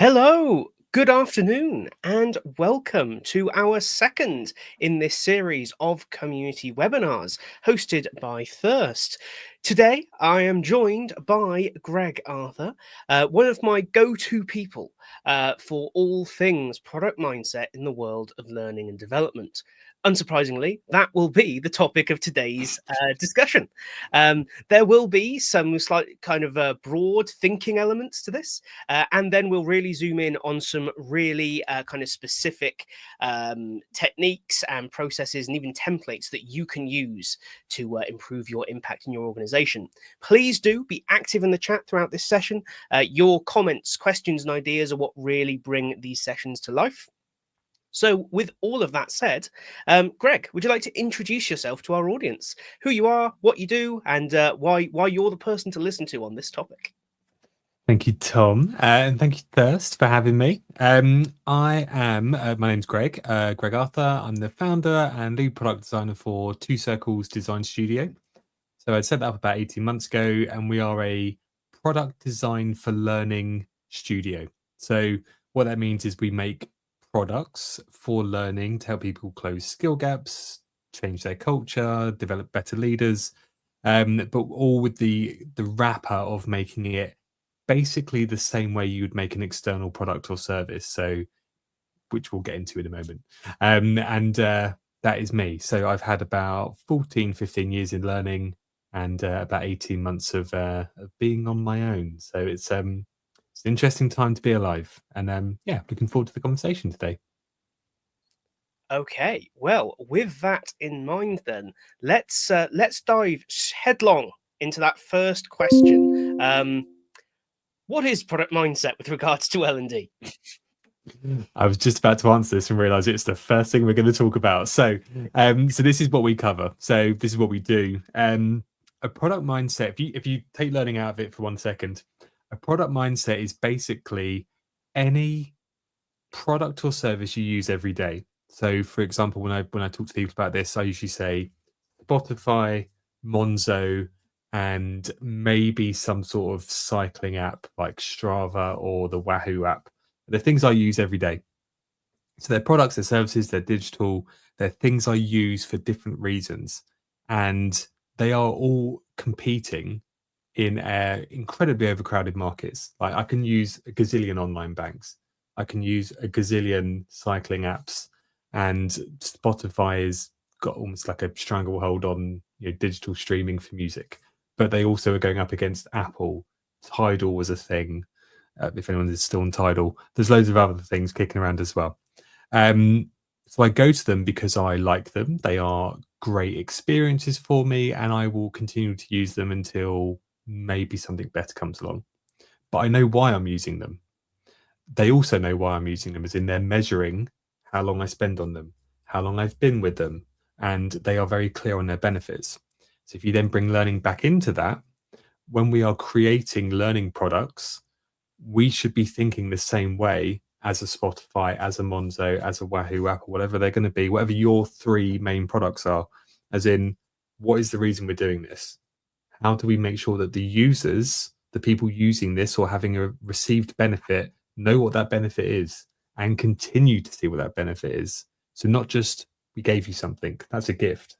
Hello, good afternoon, and welcome to our second in this series of community webinars hosted by Thirst. Today, I am joined by Greg Arthur, one of my go-to people for all things product mindset in the world of learning and development. Unsurprisingly, that will be the topic of today's discussion. There will be some slight kind of broad thinking elements to this, and then we'll really zoom in on some really kind of specific techniques and processes and even templates that you can use to improve your impact in your organization. Please do be active in the chat throughout this session. Your comments, questions, and ideas are what really bring these sessions to life. So with all of that said, Greg, would you like to introduce yourself to our audience? Who you are, what you do, and why you're the person to listen to on this topic? Thank you, Tom, and thank you, Thirst, for having me. My name's Greg, Greg Arthur. I'm the founder and lead product designer for Two Circles Design Studio. So I set that up about 18 months ago, and we are a product design for learning studio. So what that means is we make products for learning to help people close skill gaps, change their culture, develop better leaders, but all with the wrapper of making it basically the same way you would make an external product or service, so which we'll get into in a moment. That is me. So I've had about 15 years in learning and about 18 months of being on my own. So it's an interesting time to be alive, and looking forward to the conversation today. Okay, well, with that in mind, then let's dive headlong into that first question. What is product mindset with regards to L&D? I was just about to answer this and realize it's the first thing we're going to talk about. So this is what we cover. So this is what we do. A product mindset, if you take learning out of it for 1 second, a product mindset is basically any product or service you use every day. So for example, when I talk to people about this, I usually say Spotify, Monzo, and maybe some sort of cycling app like Strava or the Wahoo app. They're things I use every day. So they're products, they're services, they're digital, they're things I use for different reasons. And they are all competing in incredibly overcrowded markets. Like I can use a gazillion online banks. I can use a gazillion cycling apps, and Spotify has got almost like a stranglehold on digital streaming for music. But they also are going up against Apple. Tidal was a thing. If anyone is still on Tidal, there's loads of other things kicking around as well. So I go to them because I like them. They are great experiences for me, and I will continue to use them until maybe something better comes along. But I know why I'm using them. They also know why I'm using them, as in they're measuring how long I spend on them, how long I've been with them, and they are very clear on their benefits. So if you then bring learning back into that, when we are creating learning products, we should be thinking the same way as a Spotify, as a Monzo, as a Wahoo app, or whatever they're going to be, whatever your three main products are, as in, what is the reason we're doing this? How do we make sure that the users, the people using this or having a received benefit, know what that benefit is and continue to see what that benefit is? So not just, we gave you something, that's a gift.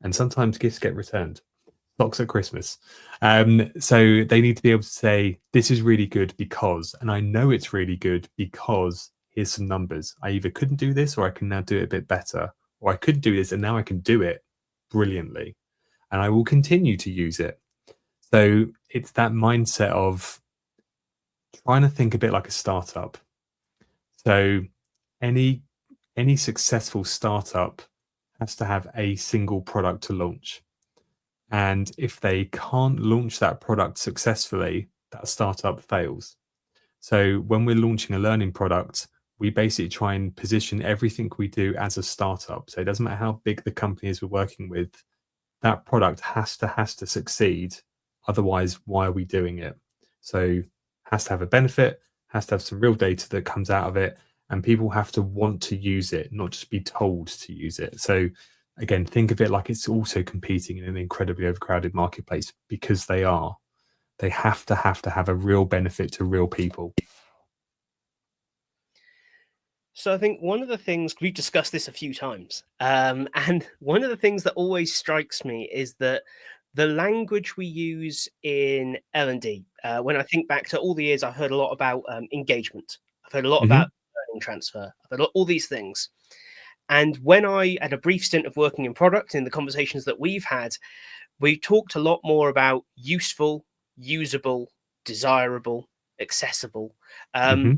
And sometimes gifts get returned. Socks at Christmas. So they need to be able to say, this is really good because, and I know it's really good because here's some numbers. I either couldn't do this or I can now do it a bit better, or I could do this and now I can do it brilliantly. And I will continue to use it. So it's that mindset of trying to think a bit like a startup. So any successful startup has to have a single product to launch. And if they can't launch that product successfully, that startup fails. So when we're launching a learning product, we basically try and position everything we do as a startup. So it doesn't matter how big the company is we're working with, that product has to succeed. Otherwise, why are we doing it? So has to have a benefit, has to have some real data that comes out of it, and people have to want to use it, not just be told to use it. So again, think of it like it's also competing in an incredibly overcrowded marketplace, because they are. They have to have a real benefit to real people. So I think one of the things we've discussed this a few times, and one of the things that always strikes me is that the language we use in L&D. When I think back to all the years, I've heard a lot about engagement. I've heard a lot Hmm. about learning transfer. I've heard all these things. And when I had a brief stint of working in product, in the conversations that we've had, we talked a lot more about useful, usable, desirable, accessible. Um, Hmm.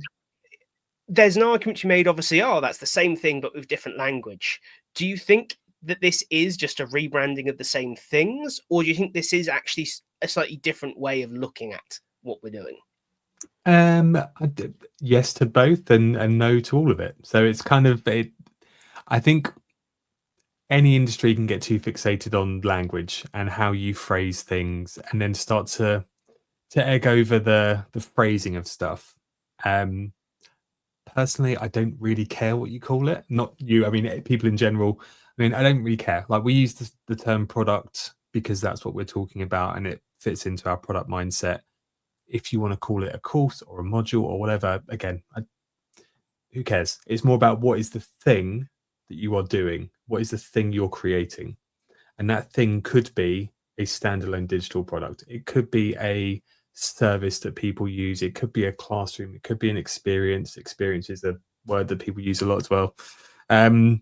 there's an argument to be made, obviously, oh, that's the same thing, but with different language. Do you think that this is just a rebranding of the same things, or do you think this is actually a slightly different way of looking at what we're doing? Yes to both, and no to all of it. So it's kind of it. I think any industry can get too fixated on language and how you phrase things, and then start to egg over the phrasing of stuff. Um, Personally, I don't really care what you call it. Not you. I mean, people in general. I mean, I don't really care. Like we use the term product because that's what we're talking about, and it fits into our product mindset. If you want to call it a course or a module or whatever, again, who cares? It's more about what is the thing that you are doing. What is the thing you're creating? And that thing could be a standalone digital product. It could be a service that people use. It could be a classroom. It could be an experience. Experience is a word that people use a lot as well. Again,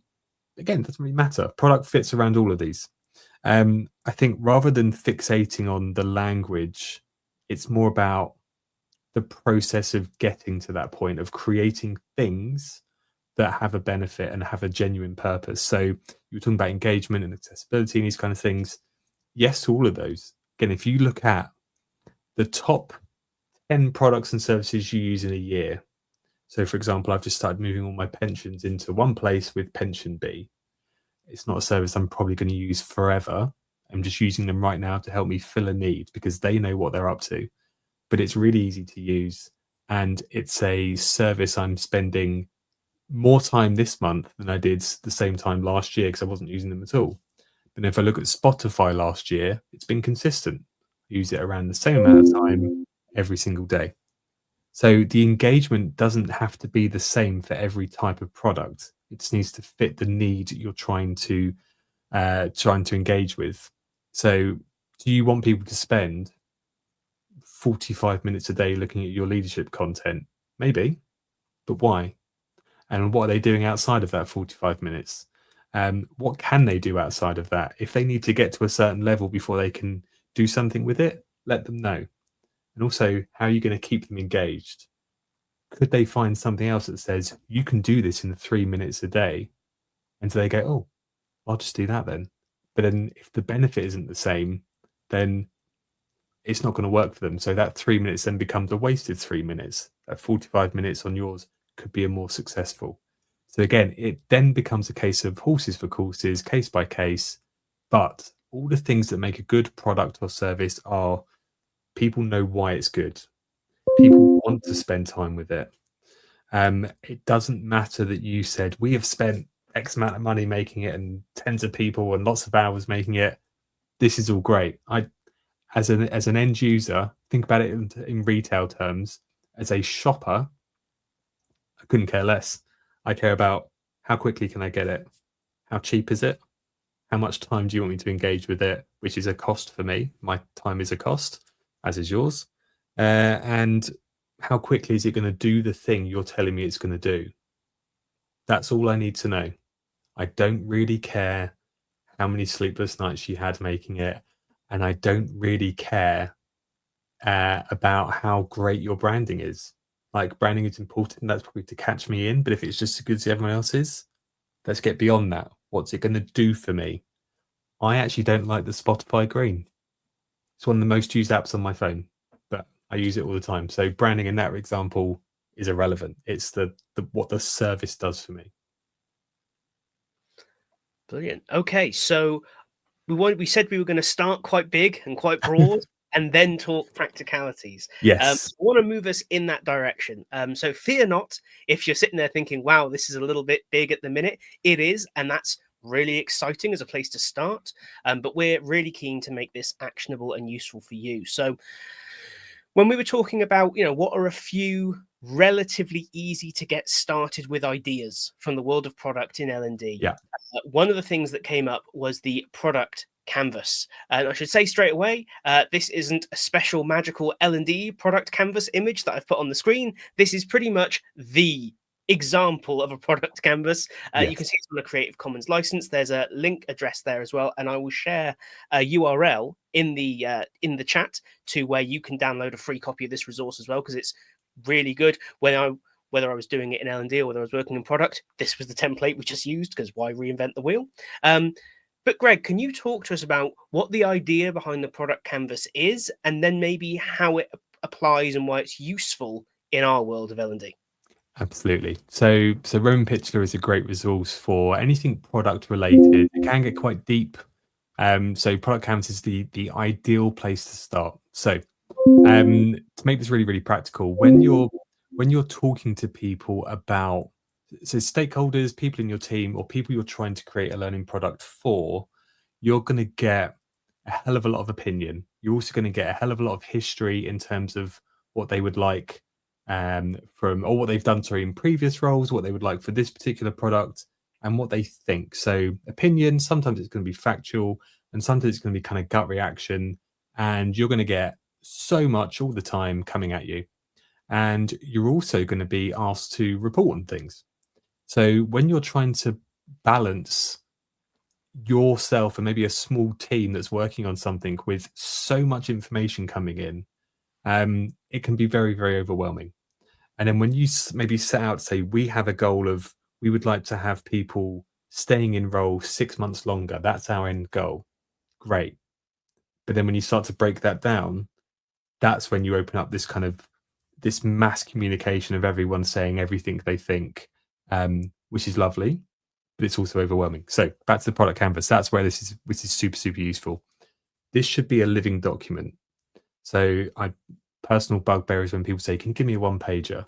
it doesn't really matter. Product fits around all of these. I think rather than fixating on the language, it's more about the process of getting to that point of creating things that have a benefit and have a genuine purpose. So you were talking about engagement and accessibility and these kind of things. Yes to all of those. Again, if you look at the top 10 products and services you use in a year. So, for example, I've just started moving all my pensions into one place with Pension Bee. It's not a service I'm probably going to use forever. I'm just using them right now to help me fill a need because they know what they're up to. But it's really easy to use. And it's a service I'm spending more time this month than I did the same time last year because I wasn't using them at all. But if I look at Spotify last year, it's been consistent. I use it around the same amount of time every single day. So the engagement doesn't have to be the same for every type of product. It just needs to fit the need you're trying to engage with. So do you want people to spend 45 minutes a day looking at your leadership content? Maybe, but why? And what are they doing outside of that 45 minutes? What can they do outside of that? If they need to get to a certain level before they can do something with it, let them know. And also, how are you going to keep them engaged? Could they find something else that says you can do this in 3 minutes a day? And so they go, oh, I'll just do that then. But then if the benefit isn't the same, then it's not going to work for them. So that 3 minutes then becomes a wasted 3 minutes. That 45 minutes on yours could be a more successful. So again, it then becomes a case of horses for courses, case by case. But all the things that make a good product or service are people know why it's good. People want to spend time with it. It doesn't matter that you said we have spent X amount of money making it and tens of people and lots of hours making it. This is all great. As an end user, think about it in retail terms. As a shopper, I couldn't care less. I care about how quickly can I get it? How cheap is it? How much time do you want me to engage with it? Which is a cost for me. My time is a cost, as is yours. And how quickly is it going to do the thing you're telling me it's going to do? That's all I need to know. I don't really care how many sleepless nights you had making it. And I don't really care about how great your branding is. Like branding is important. That's probably to catch me in. But if it's just as good as everyone else's, let's get beyond that. What's it going to do for me? I actually don't like the Spotify Green. It's one of the most used apps on my phone, but I use it all the time. So branding in that example is irrelevant. It's the what the service does for me. Brilliant. Okay, so we said we were going to start quite big and quite broad, and then talk practicalities. I Yes. want to move us in that direction. So fear not if you're sitting there thinking, "Wow, this is a little bit big at the minute." It is, and that's really exciting as a place to start. But we're really keen to make this actionable and useful for you. So when we were talking about, what are a few relatively easy to get started with ideas from the world of product in L&D. Yeah. One of the things that came up was the product canvas. And I should say straight away, this isn't a special magical L&D product canvas image that I've put on the screen. This is pretty much the example of a product canvas. You can see it's on a Creative Commons license. There's a link address there as well, and I will share a URL in the chat to where you can download a free copy of this resource as well, because it's really good. Whether I was doing it in L&D or whether I was working in product, this was the template we just used, because why reinvent the wheel? But Greg, can you talk to us about what the idea behind the product canvas is, and then maybe how it applies and why it's useful in our world of L&D? Absolutely. So Roman Pitchler is a great resource for anything product related. It can get quite deep. So product canvas is the ideal place to start. So to make this really, really practical, when you're talking to people about, so stakeholders, people in your team, or people you're trying to create a learning product for, you're going to get a hell of a lot of opinion. You're also going to get a hell of a lot of history in terms of what they would like from, or what they've done, sorry, in previous roles, what they would like for this particular product, and what they think. So opinion, sometimes it's going to be factual, and sometimes it's going to be kind of gut reaction, and you're going to get so much all the time coming at you. And you're also going to be asked to report on things. So when you're trying to balance yourself and maybe a small team that's working on something with so much information coming in, it can be very, very overwhelming. And then when you maybe set out, say, we have a goal of, we would like to have people staying in role 6 months longer. That's our end goal. Great. But then when you start to break that down, that's when you open up this kind of this mass communication of everyone saying everything they think, which is lovely, but it's also overwhelming. So back to the product canvas. That's where this is super, super useful. This should be a living document. So personal bugbear is when people say, can you give me a one pager? I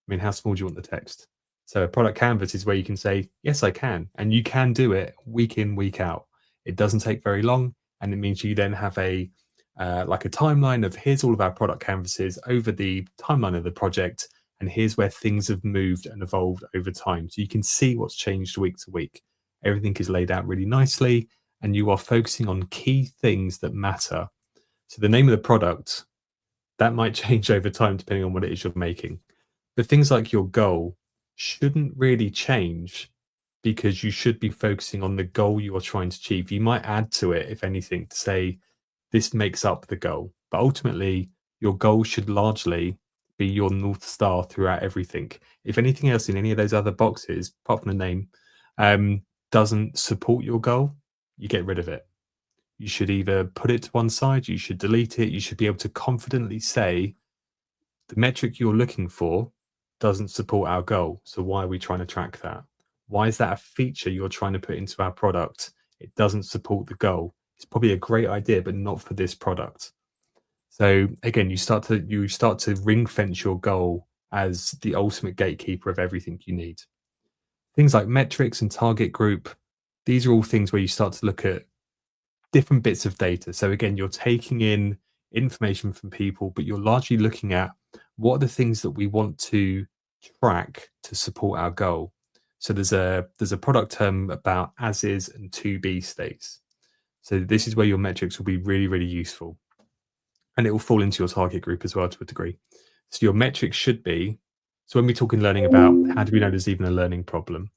mean, how small do you want the text? So a product canvas is where you can say, yes, I can. And you can do it week in, week out. It doesn't take very long. And it means you then have like a timeline of, here's all of our product canvases over the timeline of the project, and here's where things have moved and evolved over time. So you can see what's changed week to week. Everything is laid out really nicely, and you are focusing on key things that matter. So the name of the product, that might change over time depending on what it is you're making. But things like your goal shouldn't really change, because you should be focusing on the goal you are trying to achieve. You might add to it, if anything, to say, this makes up the goal. But ultimately, your goal should largely be your North Star throughout everything. If anything else in any of those other boxes, apart from the name, doesn't support your goal, you get rid of it. You should either put it to one side, you should delete it, you should be able to confidently say, the metric you're looking for doesn't support our goal. So why are we trying to track that? Why is that a feature you're trying to put into our product? It doesn't support the goal. It's probably a great idea, but not for this product. So again, you start to ring fence your goal as the ultimate gatekeeper of everything you need. Things like metrics and target group, these are all things where you start to look at different bits of data. So again, you're taking in information from people, but you're largely looking at, what are the things that we want to track to support our goal. So there's a product term about as is and to be states. So this is where your metrics will be really, really useful. And it will fall into your target group as well to a degree. So your metrics should be, so when we're talking learning about, how do we know there's even a learning problem?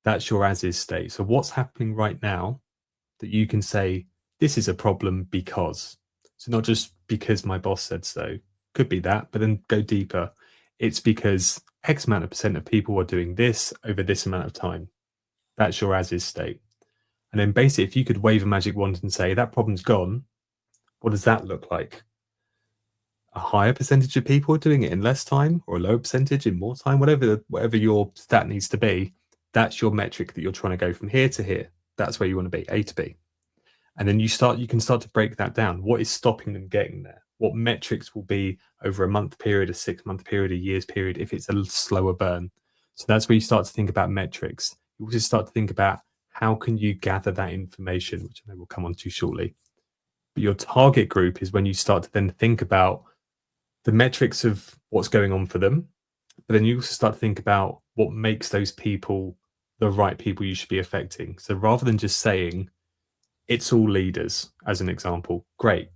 That's your as is state. So what's happening right now that you can say, this is a problem because. So not just because my boss said so, could be that, but then go deeper. It's because X amount of percent of people are doing this over this amount of time. That's your as is state. And then basically, if you could wave a magic wand and say, that problem's gone, what does that look like? A higher percentage of people are doing it in less time, or a lower percentage in more time, whatever your stat needs to be. That's your metric that you're trying to go from here to here. That's where you want to be, A to B. And then you can start to break that down. What is stopping them getting there? What metrics will be over a month period, a 6-month period, a year's period, if it's a slower burn? So that's where you start to think about metrics. You also start to think about, how can you gather that information, which I know we'll come on to shortly. But your target group is when you start to then think about the metrics of what's going on for them. but then you also start to think about what makes those people the right people you should be affecting. So rather than just saying it's all leaders, as an example, great,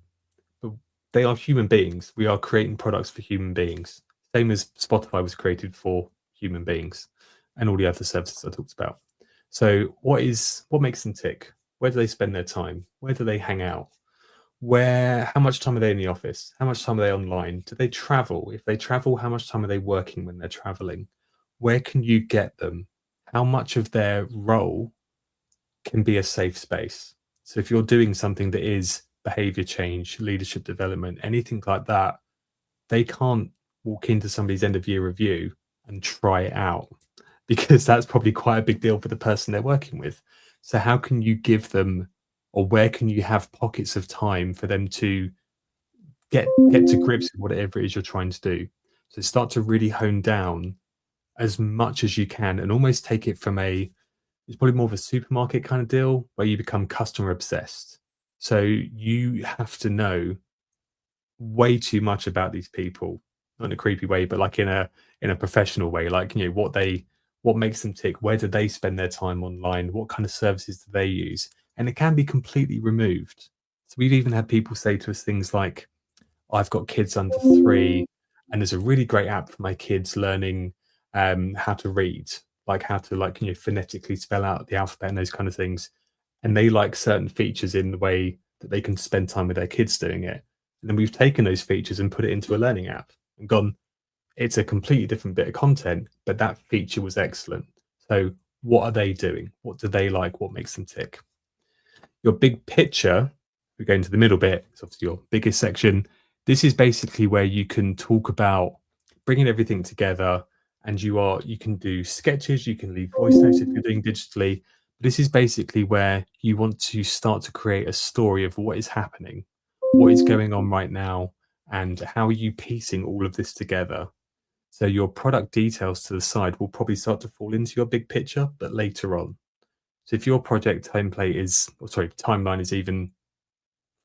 but they are human beings. We are creating products for human beings, same as Spotify was created for human beings, and all the other services I talked about. So what makes them tick? Where do they spend their time? Where do they hang out? How much time are they in the office? How much time are they online? Do they travel? If they travel, how much time are they working when they're traveling? Where can you get them? How much of their role can be a safe space? So if you're doing something that is behavior change, leadership development, anything like that, they can't walk into somebody's end of year review and try it out, because that's probably quite a big deal for the person they're working with. So how can you give them, or where can you have pockets of time for them to get to grips with whatever it is you're trying to do? So start to really hone down as much as you can, and almost take it from it's probably more of a supermarket kind of deal where you become customer obsessed. So you have to know way too much about these people, not in a creepy way, but like in a professional way. Like, what makes them tick? Where do they spend their time online? What kind of services do they use? And it can be completely removed. So we've even had people say to us things like, I've got kids under 3, and there's a really great app for my kids learning how to read, like how to phonetically spell out the alphabet and those kind of things. And they like certain features in the way that they can spend time with their kids doing it. And then we've taken those features and put it into a learning app and gone, it's a completely different bit of content, but that feature was excellent. So what are they doing? What do they like? What makes them tick? Your big picture, we go into the middle bit, it's obviously your biggest section. This is basically where you can talk about bringing everything together, and you can do sketches, you can leave voice notes if you're doing digitally. This is basically where you want to start to create a story of what is happening, what is going on right now, and how are you piecing all of this together. So your product details to the side will probably start to fall into your big picture, but later on. So if your project timeline is even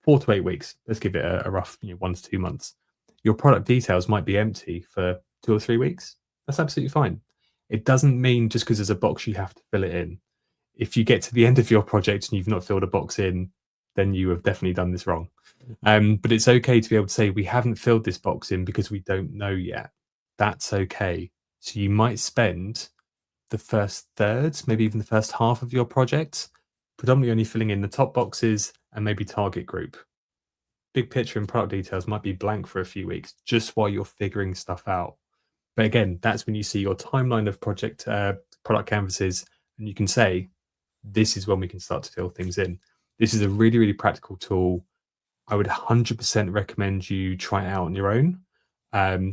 4 to 8 weeks, let's give it a rough 1 to 2 months, your product details might be empty for 2 or 3 weeks. That's absolutely fine. It doesn't mean just because there's a box you have to fill it in. If you get to the end of your project and you've not filled a box in, then you have definitely done this wrong. But it's okay to be able to say, we haven't filled this box in because we don't know yet. That's okay. So you might spend the first third, maybe even the first half of your project, predominantly only filling in the top boxes and maybe target group. Big picture and product details might be blank for a few weeks just while you're figuring stuff out. But again, that's when you see your timeline of product canvases, and you can say, this is when we can start to fill things in. This is a really, really practical tool. I would 100% recommend you try it out on your own,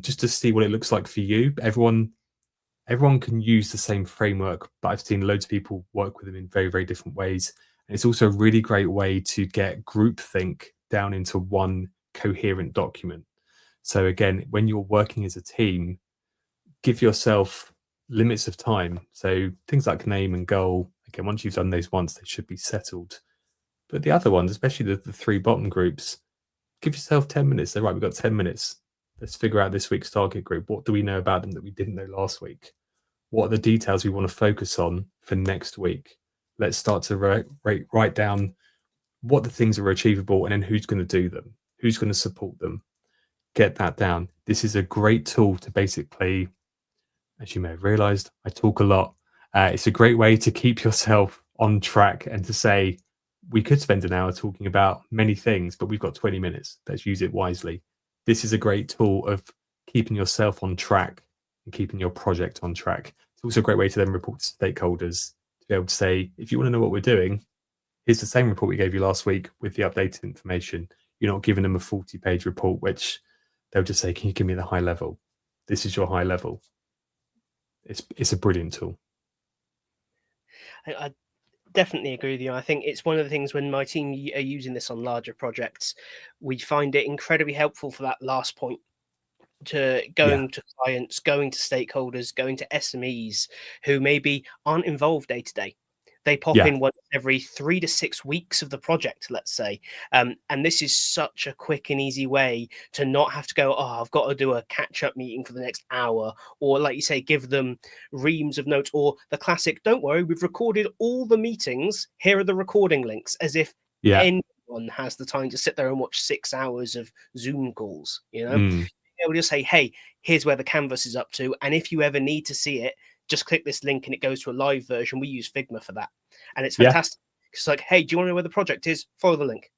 just to see what it looks like for you. Everyone can use the same framework, but I've seen loads of people work with them in very, very different ways. And it's also a really great way to get groupthink down into one coherent document. So again, when you're working as a team, give yourself limits of time. So things like name and goal, again, once you've done those once, they should be settled. But the other ones, especially the 3 bottom groups, give yourself 10 minutes. So, right, we've got 10 minutes. Let's figure out this week's target group. What do we know about them that we didn't know last week? What are the details we want to focus on for next week? Let's start to write down what the things are achievable, and then who's going to do them, who's going to support them. Get that down. This is a great tool to basically, as you may have realized, I talk a lot. It's a great way to keep yourself on track and to say, we could spend an hour talking about many things, but we've got 20 minutes. Let's use it wisely. This is a great tool of keeping yourself on track and keeping your project on track. It's also a great way to then report to stakeholders to be able to say, if you want to know what we're doing, here's the same report we gave you last week with the updated information. You're not giving them a 40-page report, which they'll just say, can you give me the high level? This is your high level. It's a brilliant tool. I definitely agree with you. I think it's one of the things when my team are using this on larger projects, we find it incredibly helpful for that last point, to going to clients, going to stakeholders, going to SMEs who maybe aren't involved day to day. They pop Yeah. in once every 3 to 6 weeks of the project, let's say. And this is such a quick and easy way to not have to go, oh, I've got to do a catch-up meeting for the next hour, or like you say, give them reams of notes, or the classic, don't worry, we've recorded all the meetings. Here are the recording links, as if Yeah. anyone has the time to sit there and watch 6 hours of Zoom calls, you know? Mm. We'll just say, hey, here's where the canvas is up to. And if you ever need to see it, just click this link and it goes to a live version. We use Figma for that. And it's Yeah. fantastic. It's like, hey, do you want to know where the project is? Follow the link.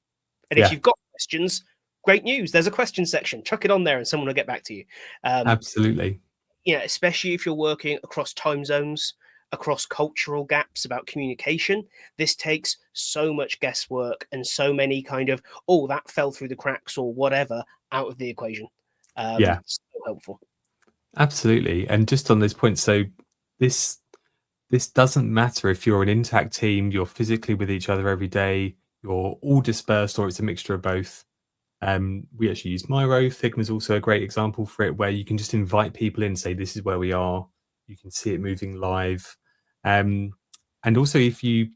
And Yeah. if you've got questions, great news. There's a question section. Chuck it on there and someone will get back to you. Absolutely. You know, especially if you're working across time zones, across cultural gaps about communication, this takes so much guesswork and so many kind of, oh, that fell through the cracks or whatever out of the equation. Yeah. So helpful. Absolutely. And just on this point, so this doesn't matter if you're an intact team, you're physically with each other every day, you're all dispersed, or it's a mixture of both. We actually use Miro. Figma is also a great example for it, where you can just invite people in, say, this is where we are. You can see it moving live. And also, we've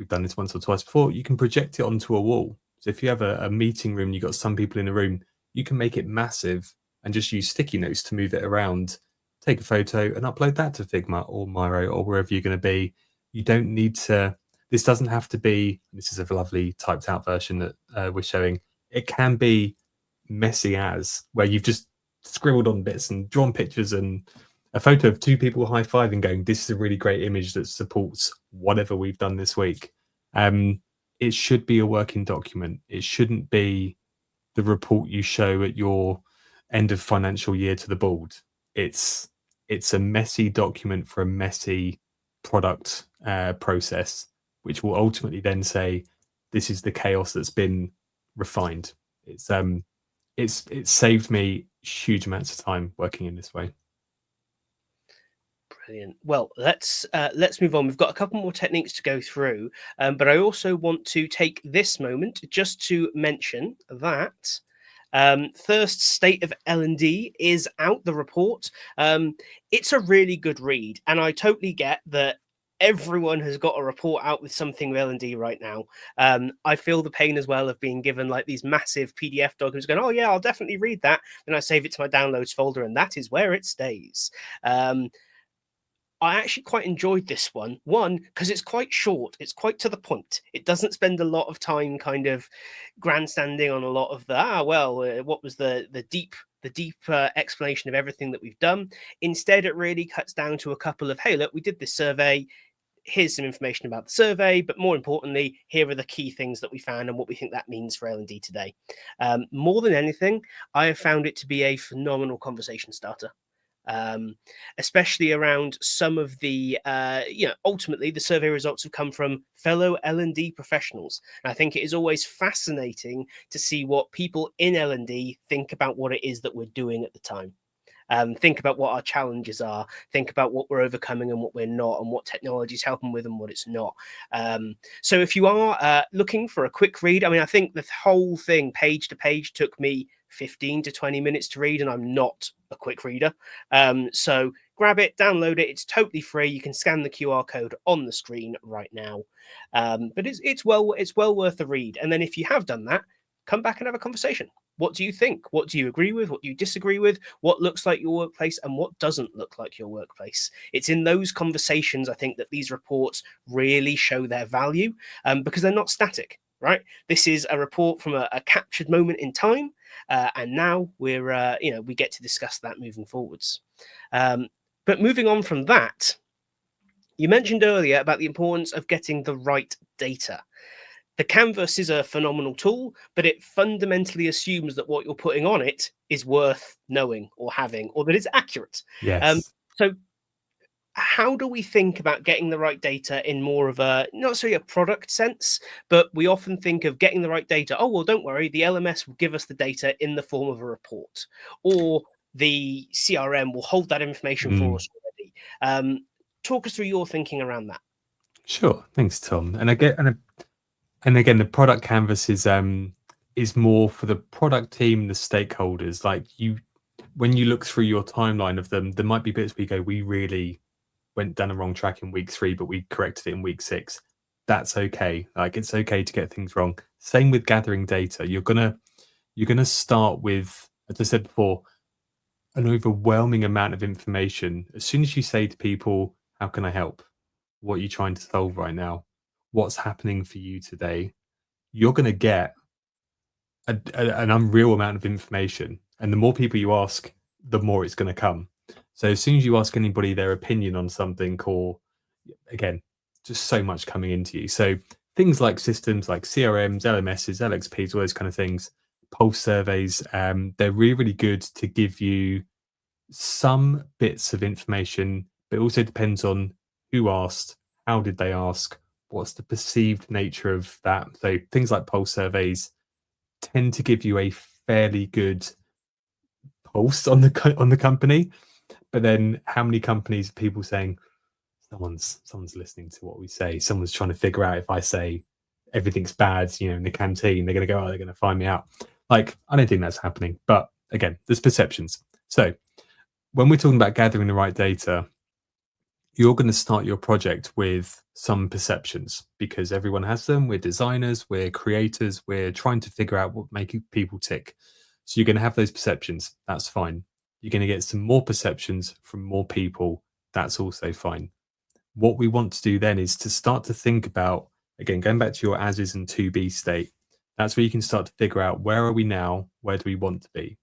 done this once or twice before, you can project it onto a wall. So if you have a meeting room, you've got some people in the room, you can make it massive and just use sticky notes to move it around. Take a photo and upload that to Figma or Miro or wherever you're going to be. You don't need to, this doesn't have to be, this is a lovely typed out version that we're showing. It can be messy as, where you've just scribbled on bits and drawn pictures and a photo of 2 people high-fiving going, this is a really great image that supports whatever we've done this week. It should be a working document. It shouldn't be the report you show at your end of financial year to the board. It's a messy document for a messy product process, which will ultimately then say, this is the chaos that's been refined. It's saved me huge amounts of time working in this way. Brilliant. Well, let's move on. We've got a couple more techniques to go through, but I also want to take this moment just to mention that Thirst State of L&D is out, the report. It's a really good read, and I totally get that everyone has got a report out with something with L&D right now. I feel the pain as well of being given like these massive PDF documents going, oh yeah, I'll definitely read that. Then I save it to my downloads folder and that is where it stays. I actually quite enjoyed this one. One, because it's quite short. It's quite to the point. It doesn't spend a lot of time kind of grandstanding on a lot of the, what was the deep explanation of everything that we've done. Instead, it really cuts down to a couple of, hey, look, we did this survey. Here's some information about the survey, but more importantly, here are the key things that we found and what we think that means for L&D today. More than anything, I have found it to be a phenomenal conversation starter. Especially around some of the, ultimately the survey results have come from fellow L&D professionals. And I think it is always fascinating to see what people in L&D think about what it is that we're doing at the time. Think about what our challenges are, think about what we're overcoming and what we're not, and what technology is helping with and what it's not. So if you are looking for a quick read, I mean, I think the whole thing page to page took me 15 to 20 minutes to read, and I'm not a quick reader. So grab it, download it. It's totally free. You can scan the QR code on the screen right now. But it's well worth a read. And then if you have done that, come back and have a conversation. What do you think? What do you agree with? What do you disagree with? What looks like your workplace and what doesn't look like your workplace? It's in those conversations, I think, that these reports really show their value, because they're not static, right? This is a report from a captured moment in time, and now we're, we get to discuss that moving forwards. But moving on from that, you mentioned earlier about the importance of getting the right data. The Canvas is a phenomenal tool, but it fundamentally assumes that what you're putting on it is worth knowing or having, or that it's accurate. Yes. So how do we think about getting the right data in more of a, not necessarily a product sense, but we often think of getting the right data. Oh, well, don't worry. The LMS will give us the data in the form of a report, or the CRM will hold that information for us already. Talk us through your thinking around that. Sure. Thanks, Tom. And again, the product canvas is more for the product team, the stakeholders. Like when you look through your timeline of them, there might be bits where you go, we really went down the wrong track in week 3, but we corrected it in week 6. that's okay. Like, it's okay to get things wrong. Same with gathering data. You're gonna start with, as I said before, an overwhelming amount of information. As soon as you say to people, how can I help? What are you trying to solve right now? What's happening for you today? You're going to get an unreal amount of information. And the more people you ask, the more it's going to come. So as soon as you ask anybody their opinion on something, or again, just so much coming into you. So things like systems like CRMs, LMSs, LXPs, all those kind of things, pulse surveys, they're really, really good to give you some bits of information, but it also depends on who asked, how did they ask, what's the perceived nature of that. So things like pulse surveys tend to give you a fairly good pulse on the company. But then how many companies are people saying someone's listening to what we say, someone's trying to figure out if I say everything's bad, in the canteen, they're going to go, oh, they're going to find me out. Like, I don't think that's happening. But again, there's perceptions. So when we're talking about gathering the right data, you're going to start your project with some perceptions, because everyone has them. We're designers, we're creators, we're trying to figure out what makes people tick. So you're going to have those perceptions. That's fine. You're going to get some more perceptions from more people. That's also fine. What we want to do then is to start to think about, again, going back to your as is and to be state. That's where you can start to figure out, where are we now? Where do we want to be?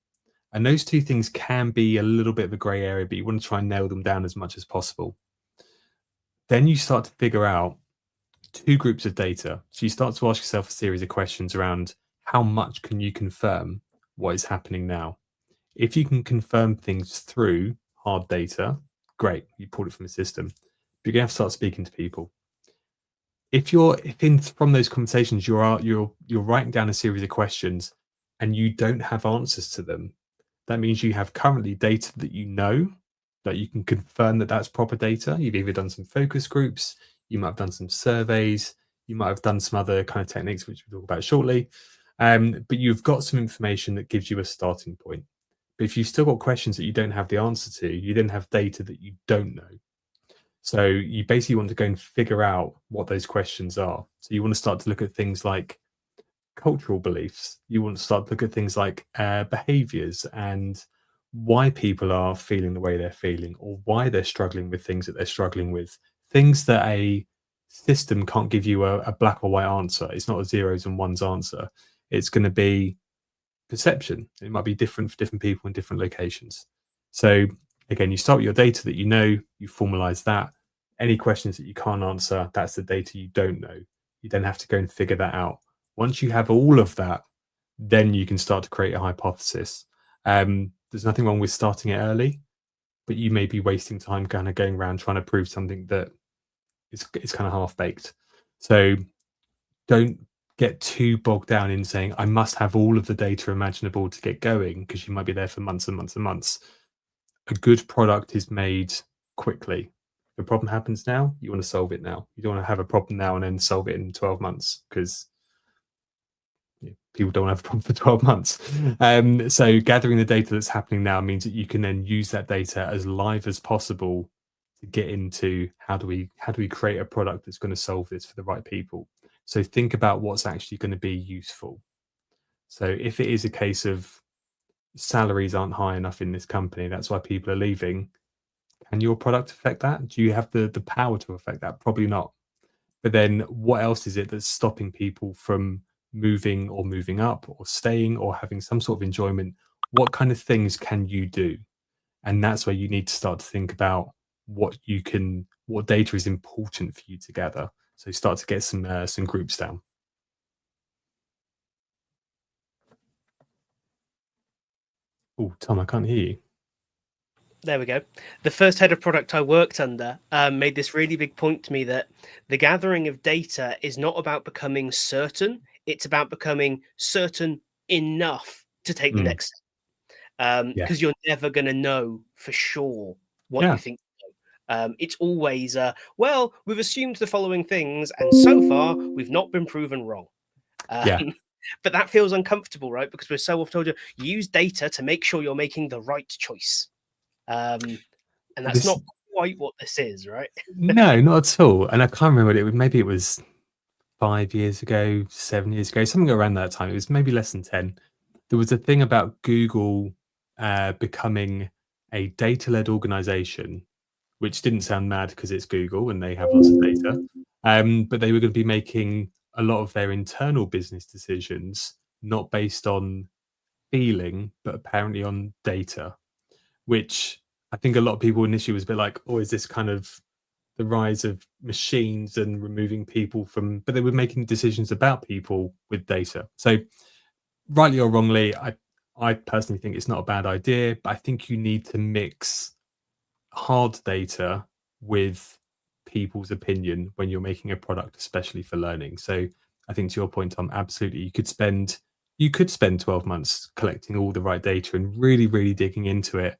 And those two things can be a little bit of a gray area, but you want to try and nail them down as much as possible. Then you start to figure out two groups of data. So you start to ask yourself a series of questions around, how much can you confirm what is happening now? If you can confirm things through hard data, great, you pulled it from the system. But you're going to have to start speaking to people. If from those conversations you're writing down a series of questions and you don't have answers to them, that means you have currently data that that you can confirm that that's proper data. You've either done some focus groups, you might have done some surveys, you might have done some other kind of techniques, which we'll talk about shortly. But you've got some information that gives you a starting point. But if you've still got questions that you don't have the answer to, you then have data that you don't know. So you basically want to go and figure out what those questions are. So you want to start to look at things like cultural beliefs. You want to start to look at things like behaviors and why people are feeling the way they're feeling, or why they're struggling with things that they're struggling with. Things that a system can't give you a black or white answer. It's not a zeros and ones answer. It's going to be perception. It might be different for different people in different locations. So again, you start with your data that you know, you formalize that. Any questions that you can't answer, that's the data you don't know. You then have to go and figure that out. Once you have all of that, then you can start to create a hypothesis. There's nothing wrong with starting it early, but you may be wasting time kind of going around trying to prove something that is kind of half-baked. So don't get too bogged down in saying, I must have all of the data imaginable to get going, because you might be there for months and months and months. A good product is made quickly. If a problem happens now, you want to solve it now. You don't want to have a problem now and then solve it in 12 months, because people don't have a problem for 12 months. So gathering the data that's happening now means that you can then use that data as live as possible to get into, how do we create a product that's going to solve this for the right people. So think about what's actually going to be useful. So if it is a case of salaries aren't high enough in this company, that's why people are leaving, can your product affect that? Do you have the power to affect that? Probably not. But then what else is it that's stopping people from moving or moving up or staying or having some sort of enjoyment? What kind of things can you do? And that's where you need to start to think about what data is important for you to gather. So start to get some groups down. Oh, Tom, I can't hear you. There we go. The first head of product I worked under made this really big point to me, that the gathering of data is not about becoming certain. It's about becoming certain enough to take the next step. Because you're never going to know for sure what you think. It's always, well, we've assumed the following things, and so far we've not been proven wrong. But that feels uncomfortable, right? Because we're so often told you use data to make sure you're making the right choice. And that's not quite what this is, right? No, not at all. And I can't remember what maybe it was 5 years ago, 7 years ago, something around that time. It was maybe less than 10. There was a thing about Google becoming a data-led organization, which didn't sound mad because it's Google and they have lots of data. But they were going to be making a lot of their internal business decisions not based on feeling, but apparently on data, which I think a lot of people initially was a bit like, oh, is this kind of the rise of machines and removing people from, but they were making decisions about people with data. So rightly or wrongly, I personally think it's not a bad idea, but I think you need to mix hard data with people's opinion when you're making a product, especially for learning. So I think to your point, Tom, absolutely, you could spend 12 months collecting all the right data and really, really digging into it,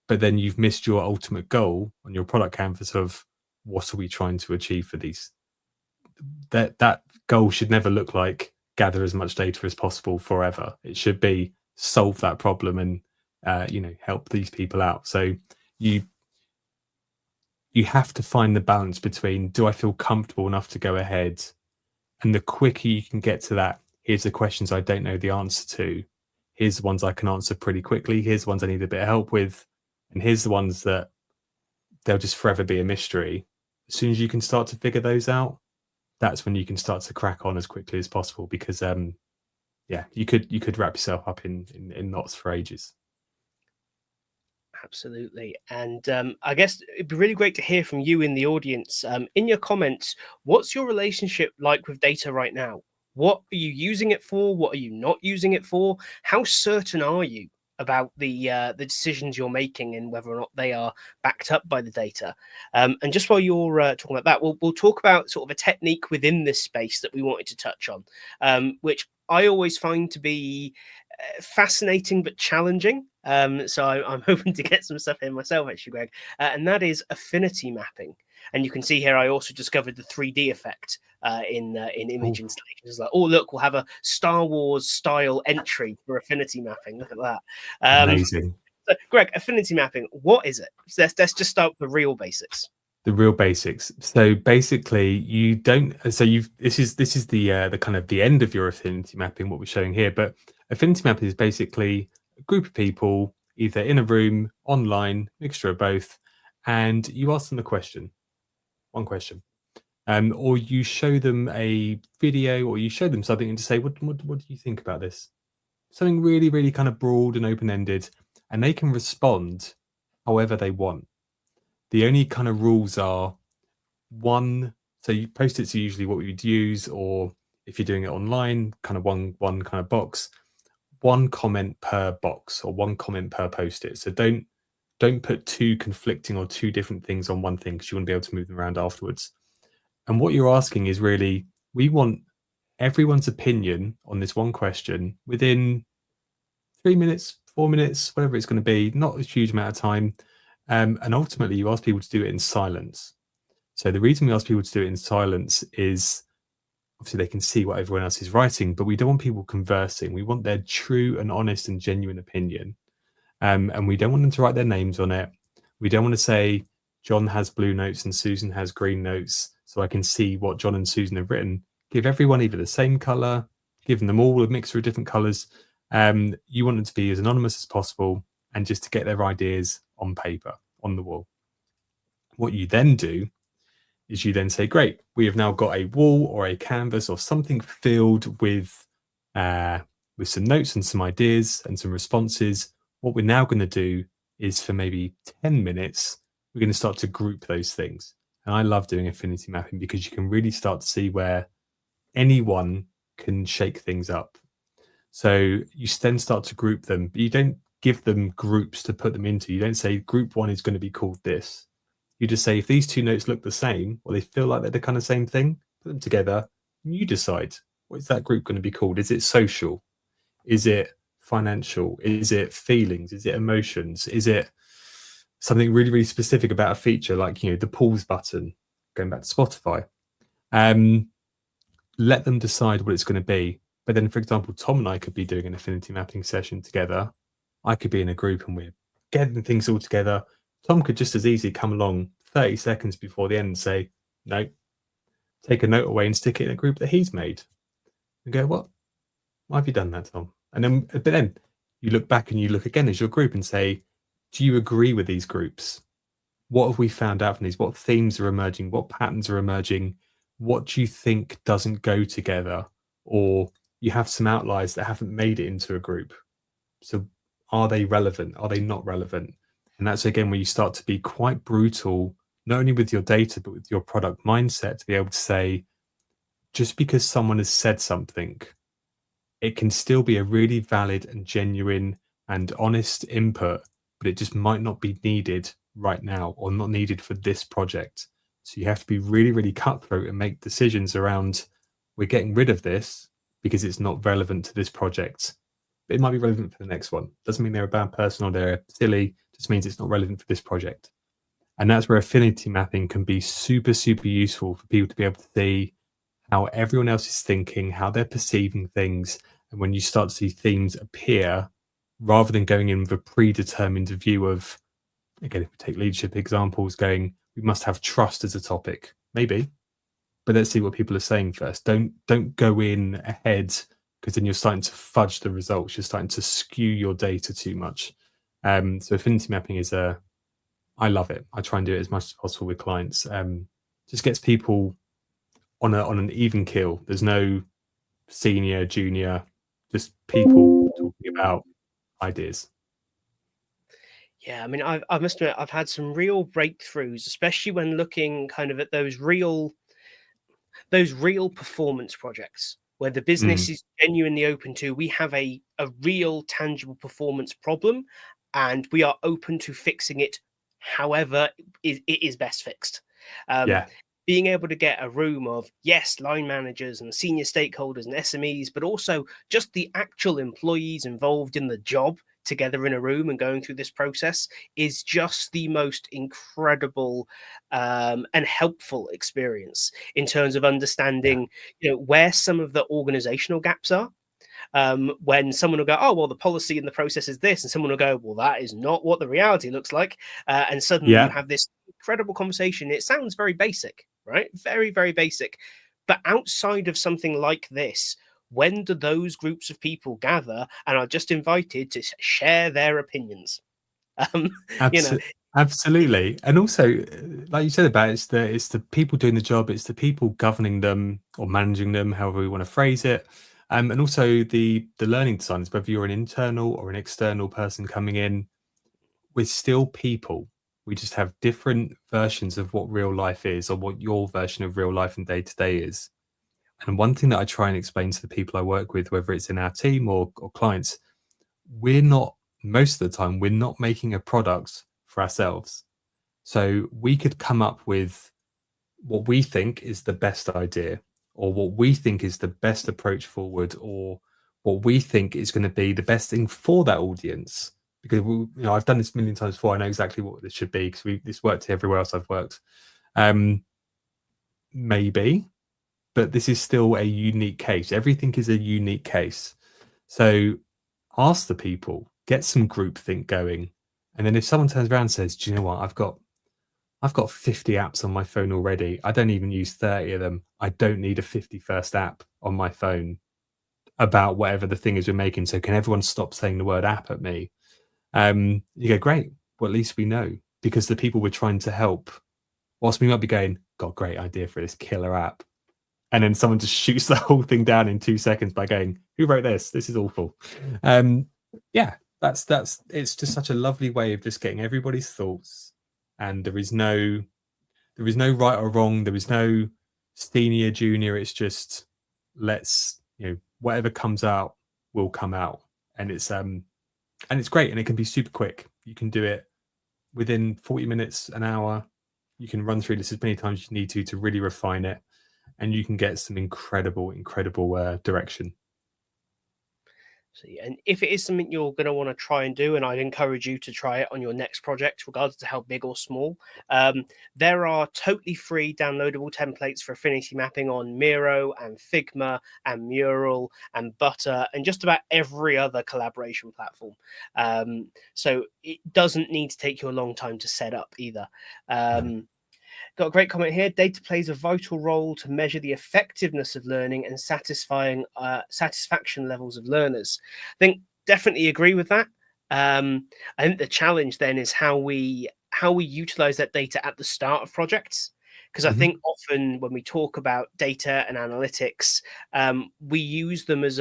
but then you've missed your ultimate goal on your product canvas of what are we trying to achieve for these. That goal should never look like gather as much data as possible forever. It should be solve that problem and help these people out. So you have to find the balance between, do I feel comfortable enough to go ahead? And the quicker you can get to that, here's the questions I don't know the answer to. Here's the ones I can answer pretty quickly. Here's the ones I need a bit of help with. And here's the ones that they'll just forever be a mystery. As soon as you can start to figure those out, that's when you can start to crack on as quickly as possible, because you could wrap yourself up in knots for ages. Absolutely. And I guess it'd be really great to hear from you in the audience. In your comments, what's your relationship like with data right now? What are you using it for? What are you not using it for? How certain are you about the decisions you're making and whether or not they are backed up by the data? And just while you're talking about that, we'll talk about sort of a technique within this space that we wanted to touch on, which I always find to be fascinating but challenging. So I'm hoping to get some stuff in myself, actually, Greg, and that is affinity mapping. And you can see here I also discovered the 3D effect in image installations. It's like, oh, look, we'll have a Star Wars style entry for affinity mapping. Look at that. Amazing. So, Greg, affinity mapping, what is it? So let's just start with the real basics. The real basics. So basically, you don't. So this is the kind of the end of your affinity mapping. What we're showing here, but affinity mapping is basically a group of people either in a room, online, mixture of both, and you ask them a question, one question, or you show them a video, or you show them something, and to say, what do you think about this? Something really, really kind of broad and open ended, and they can respond however they want. The only kind of rules are one, so you post-its are usually what we would use, or if you're doing it online, kind of one kind of box, one comment per box or one comment per post-it. So don't put two conflicting or two different things on one thing, because you wouldn't be able to move them around afterwards. And what you're asking is really, we want everyone's opinion on this one question within 3 minutes, 4 minutes, whatever it's going to be, not a huge amount of time. And ultimately, you ask people to do it in silence. So the reason we ask people to do it in silence is obviously they can see what everyone else is writing, but we don't want people conversing. We want their true and honest and genuine opinion. And we don't want them to write their names on it. We don't want to say, John has blue notes and Susan has green notes, so I can see what John and Susan have written. Give everyone either the same color, give them all a mixture of different colors. You want them to be as anonymous as possible and just to get their ideas on paper, on the wall. What you then do is you then say, great, we have now got a wall or a canvas or something filled with some notes and some ideas and some responses. What we're now going to do is, for maybe 10 minutes, we're going to start to group those things. And I love doing affinity mapping because you can really start to see where anyone can shake things up. So you then start to group them, but you don't give them groups to put them into. You don't say group one is going to be called this. You just say, if these two notes look the same, or they feel like they're the kind of same thing, put them together, and you decide, what is that group going to be called? Is it social? Is it financial? Is it feelings? Is it emotions? Is it something really, really specific about a feature, like, the pause button, going back to Spotify? Let them decide what it's going to be. But then, for example, Tom and I could be doing an affinity mapping session together. I could be in a group and we're getting things all together. Tom could just as easily come along 30 seconds before the end and say, no, take a note away and stick it in a group that he's made. And go, what? Why have you done that, Tom? But then you look back and you look again as your group and say, do you agree with these groups? What have we found out from these? What themes are emerging? What patterns are emerging? What do you think doesn't go together? Or you have some outliers that haven't made it into a group. So are they relevant? Are they not relevant? And that's again where you start to be quite brutal, not only with your data, but with your product mindset, to be able to say, just because someone has said something, it can still be a really valid and genuine and honest input, but it just might not be needed right now or not needed for this project. So you have to be really, really cutthroat and make decisions around, we're getting rid of this because it's not relevant to this project. But it might be relevant for the next one. Doesn't mean they're a bad person or they're silly, just means it's not relevant for this project. And that's where affinity mapping can be super, super useful for people to be able to see how everyone else is thinking, how they're perceiving things. And when you start to see themes appear, rather than going in with a predetermined view of, again, if we take leadership examples, going, we must have trust as a topic. Maybe, but let's see what people are saying first. Don't go in ahead, because then you're starting to fudge the results. You're starting to skew your data too much. So affinity mapping is I love it. I try and do it as much as possible with clients. Just gets people on an even keel. There's no senior, junior, just people talking about ideas. Yeah, I mean, I must admit, I've had some real breakthroughs, especially when looking kind of at those real performance projects where the business is genuinely open to, we have a real tangible performance problem and we are open to fixing it however it is best fixed. Yeah. Being able to get a room of, yes, line managers and senior stakeholders and SMEs, but also just the actual employees involved in the job together in a room and going through this process is just the most incredible and helpful experience in terms of understanding, where some of the organizational gaps are. When someone will go, oh, well, the policy and the process is this, and someone will go, well, that is not what the reality looks like. And suddenly you have this incredible conversation. It sounds very basic, right? Very, very basic. But outside of something like this, when do those groups of people gather and are just invited to share their opinions? Absolutely. And also, like you said about it's the people doing the job, it's the people governing them or managing them, however we want to phrase it. And also the learning designers, whether you're an internal or an external person coming in, we're still people. We just have different versions of what real life is, or what your version of real life and day to day is. And one thing that I try and explain to the people I work with, whether it's in our team or clients, most of the time, we're not making a product for ourselves. So we could come up with what we think is the best idea, or what we think is the best approach forward, or what we think is going to be the best thing for that audience. Because I've done this a million times before. I know exactly what this should be because this worked everywhere else I've worked. Maybe, but this is still a unique case. Everything is a unique case. So ask the people, get some groupthink going. And then if someone turns around and says, do you know what, I've got 50 apps on my phone already. I don't even use 30 of them. I don't need a 51st app on my phone about whatever the thing is we're making. So can everyone stop saying the word app at me? You go, great. Well, at least we know, because the people we're trying to help, whilst we might be going, got great idea for this killer app, and then someone just shoots the whole thing down in 2 seconds by going, who wrote this? This is awful. That's it's just such a lovely way of just getting everybody's thoughts. And there is no right or wrong. There is no senior, junior. It's just whatever comes out will come out. And it's great, and it can be super quick. You can do it within 40 minutes, an hour. You can run through this as many times as you need to really refine it, and you can get some incredible direction. So, and if it is something you're going to want to try and do, and I'd encourage you to try it on your next project, regardless of how big or small, there are totally free downloadable templates for affinity mapping on Miro and Figma and Mural and Butter and just about every other collaboration platform. So it doesn't need to take you a long time to set up either. Got a great comment here. Data plays a vital role to measure the effectiveness of learning and satisfaction levels of learners. I think definitely agree with that. I think the challenge then is how we utilize that data at the start of projects. Because I think often when we talk about data and analytics, we use them as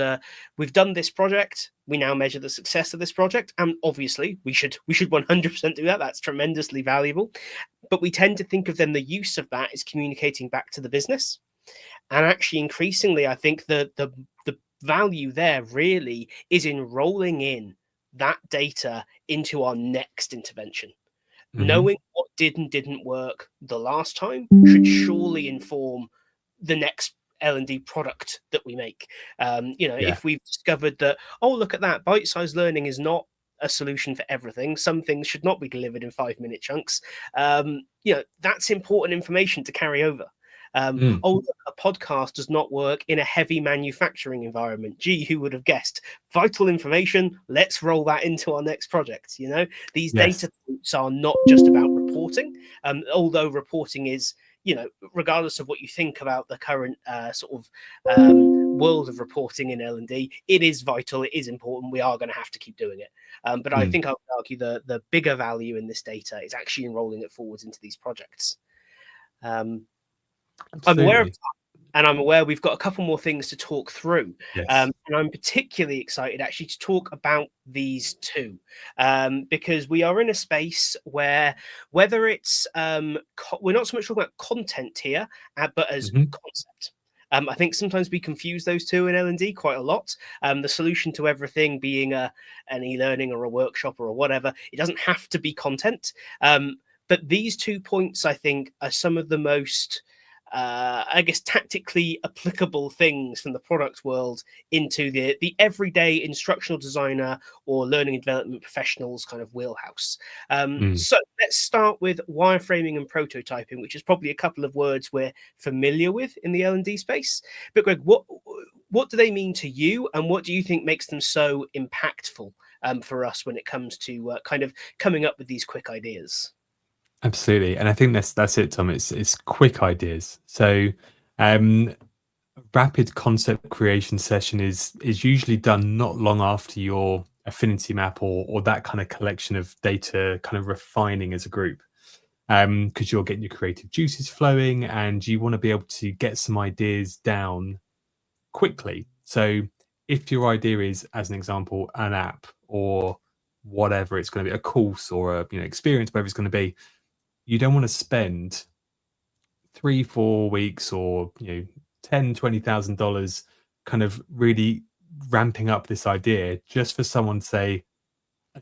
we've done this project, we now measure the success of this project, and obviously we should 100% do that. That's tremendously valuable. But we tend to think of then the use of that is communicating back to the business. And actually, increasingly, I think the value there really is in rolling in that data into our next intervention. Knowing what did and didn't work the last time should surely inform the next L&D product that we make. If we've discovered that, oh, look at that, bite-sized learning is not a solution for everything. Some things should not be delivered in 5-minute chunks. That's important information to carry over. Oh, a podcast does not work in a heavy manufacturing environment. Gee, who would have guessed? Vital information. Let's roll that into our next project. These data points are not just about reporting, although reporting is, regardless of what you think about the current world of reporting in L&D, it is vital. It is important. We are going to have to keep doing it. But I think I would argue the bigger value in this data is actually enrolling it forwards into these projects. Absolutely. I'm aware of that, and I'm aware we've got a couple more things to talk through. Yes. And I'm particularly excited actually to talk about these two, because we are in a space where, whether it's we're not so much talking about content here, but as concept. I think sometimes we confuse those two in L&D quite a lot. The solution to everything being an e-learning or a workshop or whatever. It doesn't have to be content. But these 2 points, I think, are some of the most tactically applicable things from the product world into the everyday instructional designer or learning and development professionals kind of wheelhouse. So let's start with wireframing and prototyping, which is probably a couple of words we're familiar with in the L&D space. But Greg, what do they mean to you, and what do you think makes them so impactful for us when it comes to kind of coming up with these quick ideas? Absolutely, and I think that's it, Tom. It's quick ideas. So, rapid concept creation session is usually done not long after your affinity map or that kind of collection of data kind of refining as a group, because you're getting your creative juices flowing and you want to be able to get some ideas down quickly. So, if your idea is, as an example, an app or whatever it's going to be, a course or a experience, whatever it's going to be, you don't want to spend 3-4 weeks or $10,000-$20,000 kind of really ramping up this idea just for someone to say,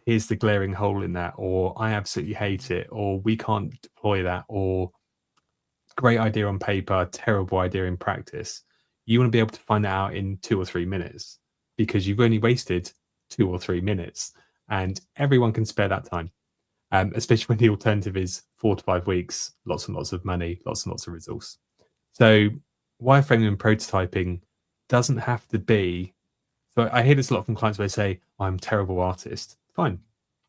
here's the glaring hole in that, or I absolutely hate it, or we can't deploy that, or great idea on paper, terrible idea in practice. You want to be able to find that out in 2 or 3 minutes, because you've only wasted 2 or 3 minutes, and everyone can spare that time. Especially when the alternative is 4 to 5 weeks, lots and lots of money, lots and lots of resource. So wireframing and prototyping doesn't have to be. So I hear this a lot from clients where they say, I'm a terrible artist. Fine.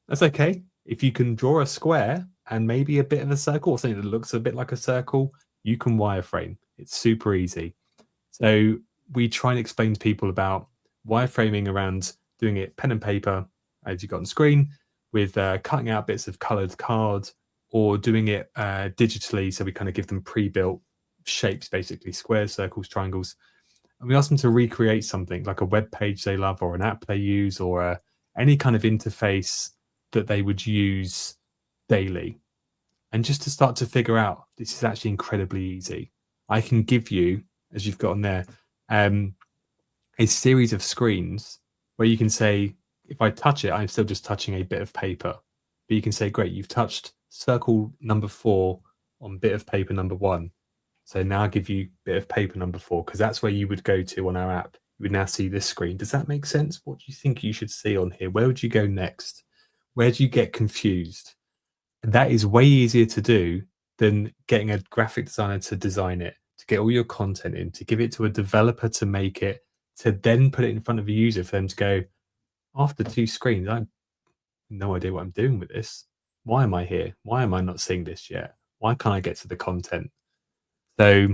That's okay. If you can draw a square and maybe a bit of a circle or something that looks a bit like a circle, you can wireframe. It's super easy. So we try and explain to people about wireframing around doing it pen and paper, as you got on screen, with cutting out bits of coloured card, or doing it digitally. So we kind of give them pre-built shapes, basically squares, circles, triangles. And we ask them to recreate something like a web page they love, or an app they use, or any kind of interface that they would use daily. And just to start to figure out, this is actually incredibly easy. I can give you, as you've got on there, a series of screens where you can say, if I touch it, I'm still just touching a bit of paper. But you can say, great, you've touched circle number 4 on bit of paper number 1. So now I'll give you bit of paper number 4, because that's where you would go to on our app. You would now see this screen. Does that make sense? What do you think you should see on here? Where would you go next? Where do you get confused? And that is way easier to do than getting a graphic designer to design it, to get all your content in, to give it to a developer to make it, to then put it in front of a user for them to go, after 2 screens, I have no idea what I'm doing with this. Why am I here? Why am I not seeing this yet? Why can't I get to the content? So,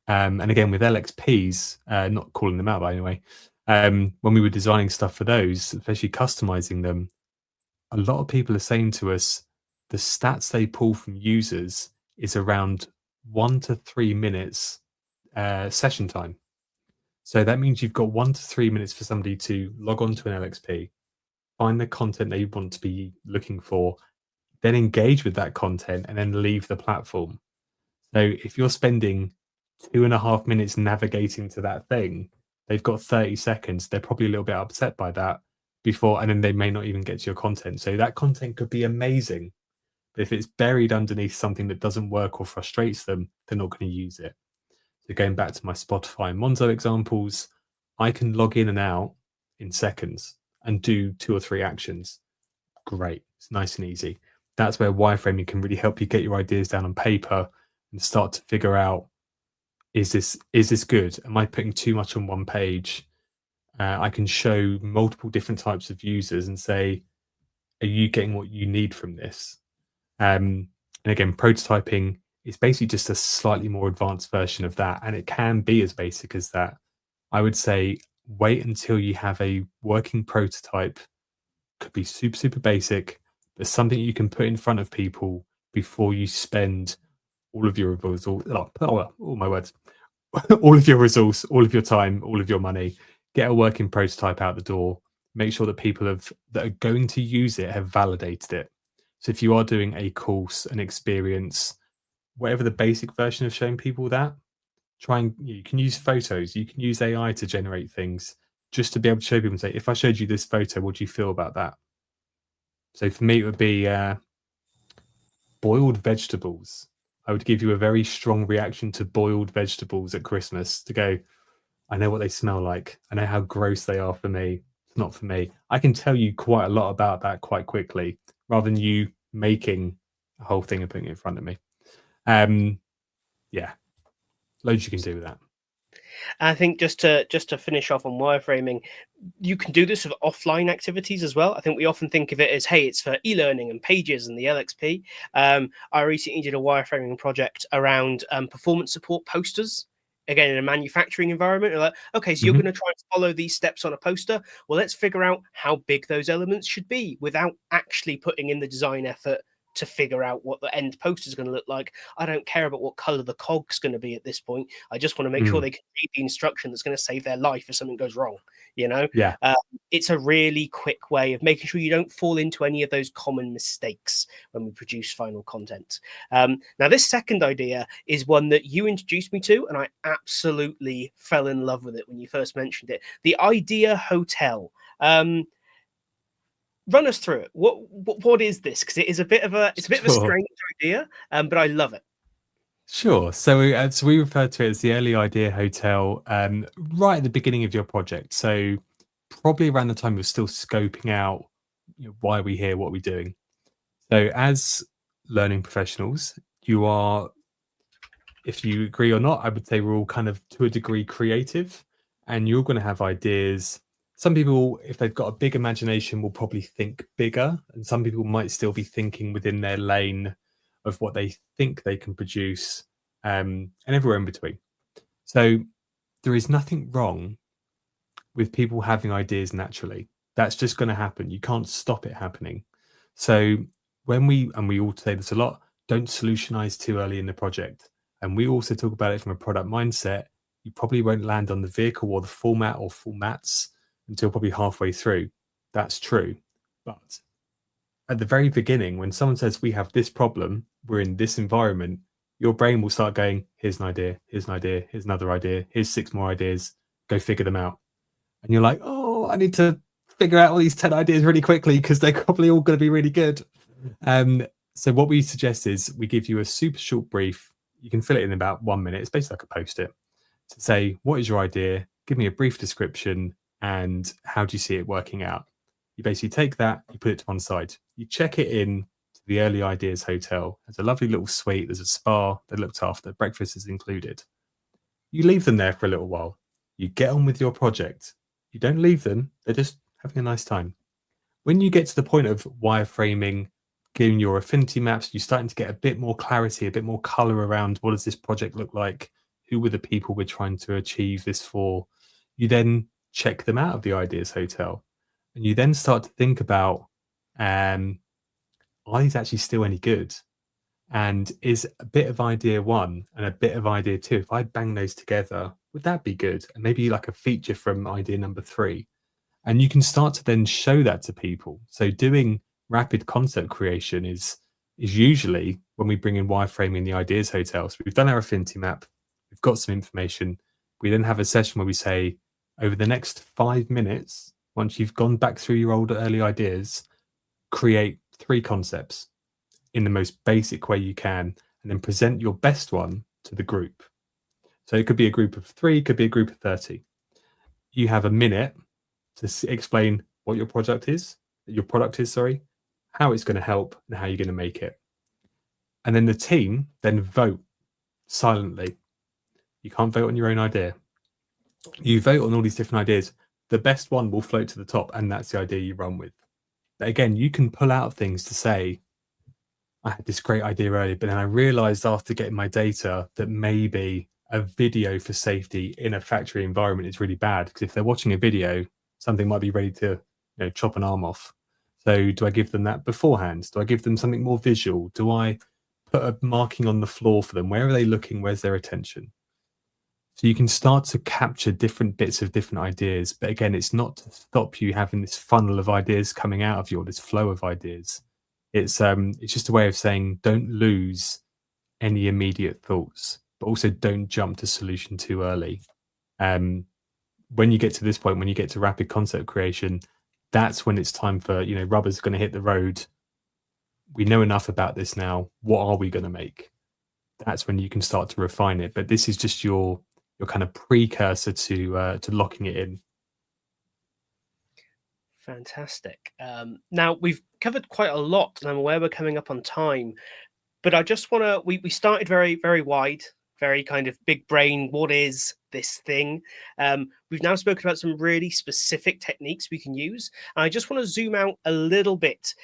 and again, with LXPs, not calling them out, by anyway, when we were designing stuff for those, especially customizing them, a lot of people are saying to us the stats they pull from users is around 1 to 3 minutes session time. So that means you've got 1 to 3 minutes for somebody to log on to an LXP, find the content they want to be looking for, then engage with that content, and then leave the platform. So if you're spending 2.5 minutes navigating to that thing, they've got 30 seconds. They're probably a little bit upset by that before, and then they may not even get to your content. So that content could be amazing. But if it's buried underneath something that doesn't work or frustrates them, they're not going to use it. So going back to my Spotify and Monzo examples, I can log in and out in seconds and do 2 or 3 actions. Great. It's nice and easy. That's where wireframing can really help you get your ideas down on paper and start to figure out, is this good? Am I putting too much on one page? I can show multiple different types of users and say, are you getting what you need from this? And again, prototyping is basically just a slightly more advanced version of that. And it can be as basic as that. I would say wait until you have a working prototype. Could be super, super basic, but something you can put in front of people before you spend all of your resources, all my words, all of your resource, all of your time, all of your money. Get a working prototype out the door. Make sure that people that are going to use it have validated it. So if you are doing a course, an experience, whatever the basic version of showing people that, you can use photos, you can use AI to generate things just to be able to show people and say, if I showed you this photo, what do you feel about that? So for me, it would be boiled vegetables. I would give you a very strong reaction to boiled vegetables at Christmas to go, I know what they smell like. I know how gross they are for me. It's not for me. I can tell you quite a lot about that quite quickly rather than you making a whole thing and putting it in front of me. Yeah, loads you can do with that. I think just to finish off on wireframing, you can do this with offline activities as well. I think we often think of it as, hey, it's for e-learning and pages and the LXP. I recently did a wireframing project around performance support posters. Again, in a manufacturing environment, you're like, okay, so you're going to try and follow these steps on a poster. Well, let's figure out how big those elements should be without actually putting in the design effort to figure out what the end poster is going to look like. I don't care about what color the cog's going to be at this point. I just want to make sure they can read the instruction that's going to save their life if something goes wrong. Yeah. It's a really quick way of making sure you don't fall into any of those common mistakes when we produce final content. Now, this second idea is one that you introduced me to, and I absolutely fell in love with it when you first mentioned it. The Idea Hotel. Run us through it. What is this? Because it is a bit of a strange idea, but I love it. Sure. So we refer to it as the Early Idea Hotel right at the beginning of your project. So probably around the time you're still scoping out why are we here, what are we doing. So as learning professionals, you are, if you agree or not, I would say we're all kind of to a degree creative, and you're going to have ideas. Some people, if they've got a big imagination, will probably think bigger, and some people might still be thinking within their lane of what they think they can produce, and everywhere in between. So there is nothing wrong with people having ideas naturally. That's just going to happen. You can't stop it happening. So when we all say this a lot, don't solutionize too early in the project. And we also talk about it from a product mindset. You probably won't land on the vehicle or the format or formats until probably halfway through. That's true. But at the very beginning, when someone says we have this problem, we're in this environment, your brain will start going, here's an idea, here's an idea, here's another idea, here's 6 more ideas, go figure them out. And you're like, oh, I need to figure out all these 10 ideas really quickly because they're probably all going to be really good. So what we suggest is we give you a super short brief. You can fill it in about 1 minute. It's basically like a post-it to say, what is your idea? Give me a brief description and how do you see it working out? You basically take that, you put it to one side. You check it in to the Early Ideas Hotel. There's a lovely little suite. There's a spa. They're looked after. Breakfast is included. You leave them there for a little while. You get on with your project. You don't leave them. They're just having a nice time. When you get to the point of wireframing, getting your affinity maps, you're starting to get a bit more clarity, a bit more color around what does this project look like? Who were the people we're trying to achieve this for? You then check them out of the Ideas Hotel. And you then start to think about, are these actually still any good? And is a bit of idea one and a bit of idea two, if I bang those together, would that be good? And maybe like a feature from idea number three. And you can start to then show that to people. So doing rapid concept creation is usually when we bring in wireframing the Ideas Hotel. So we've done our affinity map, we've got some information. We then have a session where we say, over the next 5 minutes, once you've gone back through your old early ideas, create 3 concepts in the most basic way you can, and then present your best one to the group. So it could be a group of 3, could be a group of 30. You have a minute to explain what your product is, how it's going to help, and how you're going to make it. And then the team then vote silently. You can't vote on your own idea. You vote on all these different ideas. The best one will float to the top, and that's the idea you run with. But again, you can pull out things to say, I had this great idea earlier, but then I realized after getting my data that maybe a video for safety in a factory environment is really bad, because if they're watching a video, something might be ready to chop an arm off. So do I give them that beforehand? Do I give them something more visual? Do I put a marking on the floor for them? Where are they looking? Where's their attention? So you can start to capture different bits of different ideas. But again, it's not to stop you having this funnel of ideas coming out of you, or this flow of ideas. It's just a way of saying, don't lose any immediate thoughts, but also don't jump to solution too early. When you get to this point, when you get to rapid concept creation, that's when it's time for, rubber's going to hit the road. We know enough about this now. What are we going to make? That's when you can start to refine it. But this is just your kind of precursor to locking it in. Fantastic. Now, we've covered quite a lot, and I'm aware we're coming up on time, but I just want to, we started very, very wide, very kind of big brain. What is this thing? We've now spoken about some really specific techniques we can use. And I just want to zoom out a little bit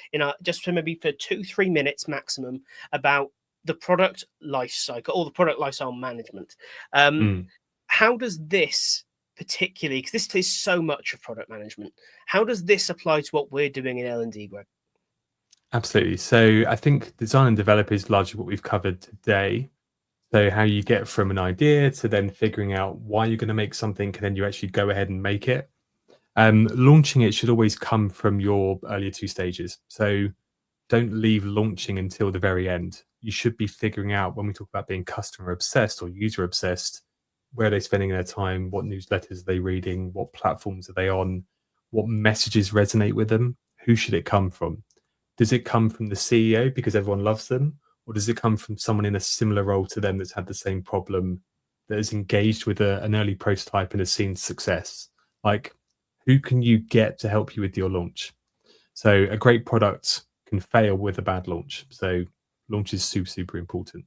just for maybe for 2-3 minutes maximum about the product life cycle, or the product lifecycle management. How does this particularly, because this is so much of product management, how does this apply to what we're doing in L&D, Greg? Absolutely. So I think design and develop is largely what we've covered today. So how you get from an idea to then figuring out why you're going to make something, and then you actually go ahead and make it. Launching it should always come from your earlier 2 stages. So don't leave launching until the very end. You should be figuring out, when we talk about being customer obsessed or user obsessed, where are they spending their time? What newsletters are they reading? What platforms are they on? What messages resonate with them? Who should it come from? Does it come from the CEO because everyone loves them? Or does it come from someone in a similar role to them that's had the same problem, that is engaged with an early prototype and has seen success? Like, who can you get to help you with your launch? So a great product can fail with a bad launch. So launch is super, super important.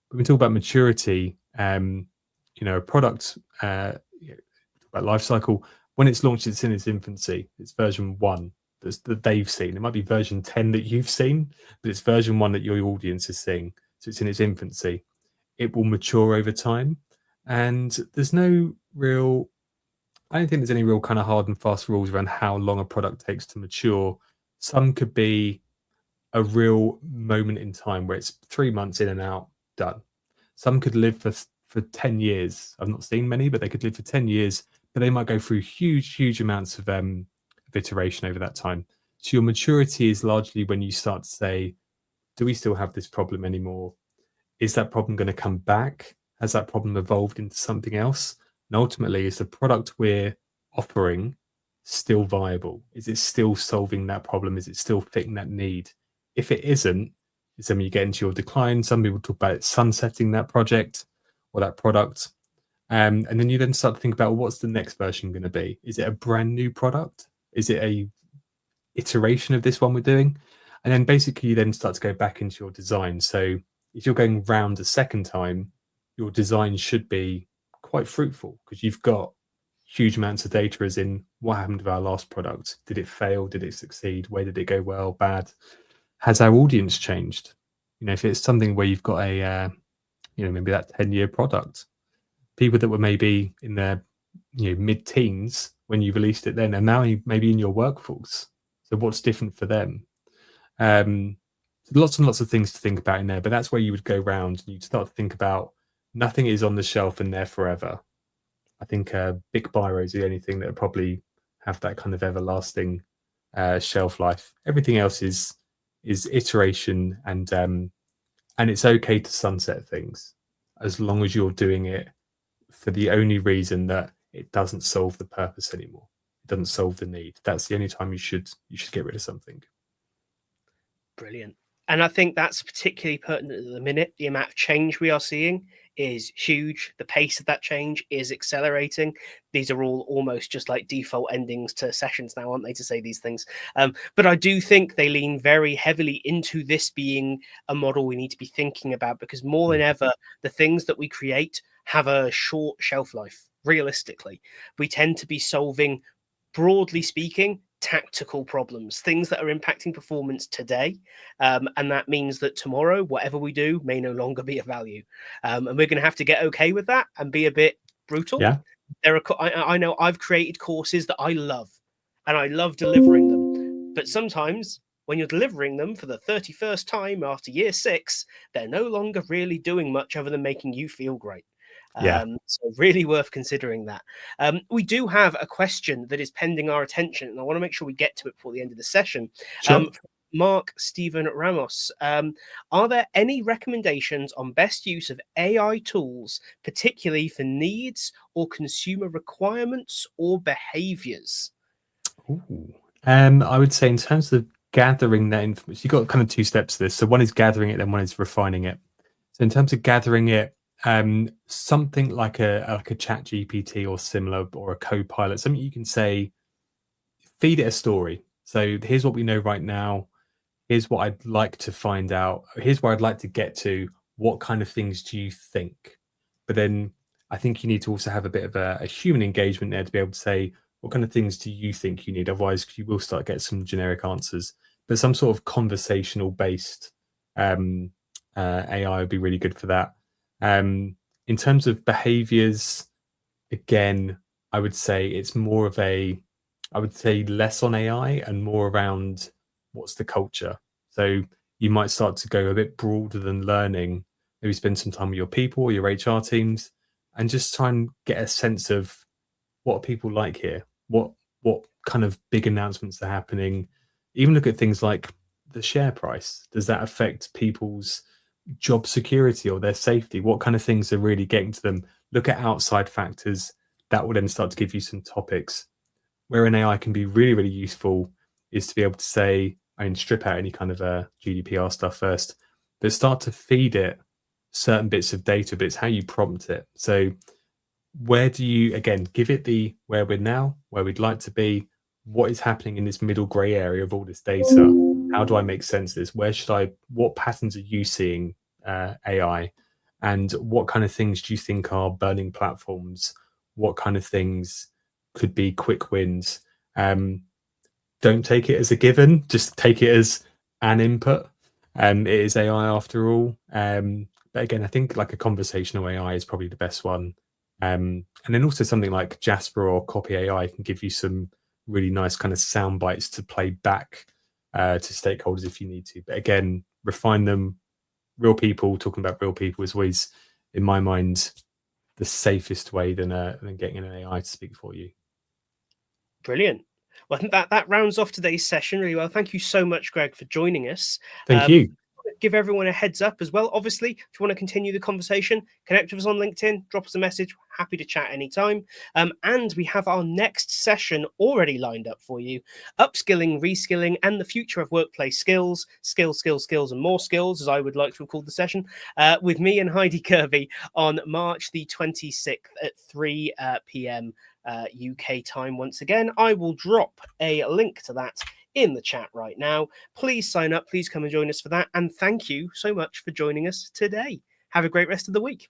When we talk about maturity, a product, about life cycle, when it's launched, it's in its infancy. It's version 1 that they've seen. It might be version 10 that you've seen, but it's version 1 that your audience is seeing. So it's in its infancy. It will mature over time. And there's no real, I don't think there's any real kind of hard and fast rules around how long a product takes to mature. Some could be a real moment in time where it's 3 months in and out, done. Some could live for 10 years. I've not seen many, but they could live for 10 years, but they might go through huge amounts of iteration over that time. So your maturity is largely when you start to say, do we still have this problem anymore? Is that problem going to come back? Has that problem evolved into something else? And ultimately, is the product we're offering still viable? Is it still solving that problem? Is it still fitting that need? If it isn't, it's when you get into your decline. Some people talk about it sunsetting that project or that product. And then you then start to think about, well, what's the next version going to be? Is it a brand new product? Is it a iteration of this one we're doing? And then basically you then start to go back into your design. So if you're going round a second time, your design should be quite fruitful, because you've got huge amounts of data, as in what happened with our last product. Did it fail? Did it succeed? Where did it go well, bad? Has our audience changed? If it's something where you've got a, maybe that 10-year product, people that were maybe in their, mid-teens when you released it then, and now maybe in your workforce. So what's different for them? Lots and lots of things to think about in there, but that's where you would go round and you'd start to think about nothing is on the shelf and there forever. I think big biro is the only thing that would probably have that kind of everlasting shelf life. Everything else is iteration, and it's okay to sunset things as long as you're doing it for the only reason that it doesn't solve the purpose anymore. It doesn't solve the need. That's the only time you should get rid of something. Brilliant. And I think that's particularly pertinent at the minute. The amount of change we are seeing is huge. The pace of that change is accelerating. These are all almost just like default endings to sessions now, aren't they, to say these things? But I do think they lean very heavily into this being a model we need to be thinking about, because more than ever, the things that we create have a short shelf life. Realistically, we tend to be solving, broadly speaking, tactical problems, things that are impacting performance today. And that means that tomorrow, whatever we do may no longer be of value. And we're going to have to get okay with that and be a bit brutal. Yeah. I know I've created courses that I love and I love delivering them. But sometimes when you're delivering them for the 31st time after year 6, they're no longer really doing much other than making you feel great. So really worth considering that. We do have a question that is pending our attention, and I want to make sure we get to it before the end of the session. Sure. Mark Stephen Ramos, are there any recommendations on best use of AI tools, particularly for needs or consumer requirements or behaviors? Ooh. I would say in terms of gathering that information, you've got kind of 2 steps to this. So one is gathering it, then one is refining it. So in terms of gathering it, something like a chat GPT or similar, or a Copilot, something you can say, feed it a story. So here's what we know right now. Here's what I'd like to find out. Here's where I'd like to get to. What kind of things do you think? But then I think you need to also have a bit of a human engagement there to be able to say, what kind of things do you think you need? Otherwise, you will start to get some generic answers. But some sort of conversational based AI would be really good for that. In terms of behaviors, again, I would say it's more of I would say less on AI and more around what's the culture. So you might start to go a bit broader than learning, maybe spend some time with your people or your HR teams and just try and get a sense of what are people like here? What kind of big announcements are happening? Even look at things like the share price. Does that affect people's job security or their safety? What kind of things are really getting to them? Look at outside factors. That will then start to give you some topics. Where an AI can be really, really useful is to be able to say, I mean, strip out any kind of GDPR stuff first, but start to feed it certain bits of data, but it's how you prompt it. So where do you, again, give it the where we're now, where we'd like to be, what is happening in this middle gray area of all this data? How do I make sense of this? What patterns are you seeing, AI? And what kind of things do you think are burning platforms? What kind of things could be quick wins? Don't take it as a given, just take it as an input. It is AI after all. But again, I think like a conversational AI is probably the best one. And then also something like Jasper or Copy AI can give you some really nice kind of sound bites to play back to stakeholders if you need to. But again, refine them. Real people talking about real people is always, in my mind, the safest way than getting an AI to speak for you. Brilliant. Well, I think that rounds off today's session really well. Thank you so much, Greg, for joining us. Thank you. Give everyone a heads up as well. Obviously, if you want to continue the conversation, connect with us on LinkedIn, drop us a message. Happy to chat anytime. And we have our next session already lined up for you. Upskilling, reskilling, and the future of workplace skills, skills, and more skills, as I would like to have called the session, with me and Heidi Kirby on March the 26th at 3 p.m. UK time. Once again, I will drop a link to that in the chat right now. Please sign up, please come and join us for that, and thank you so much for joining us today. Have a great rest of the week.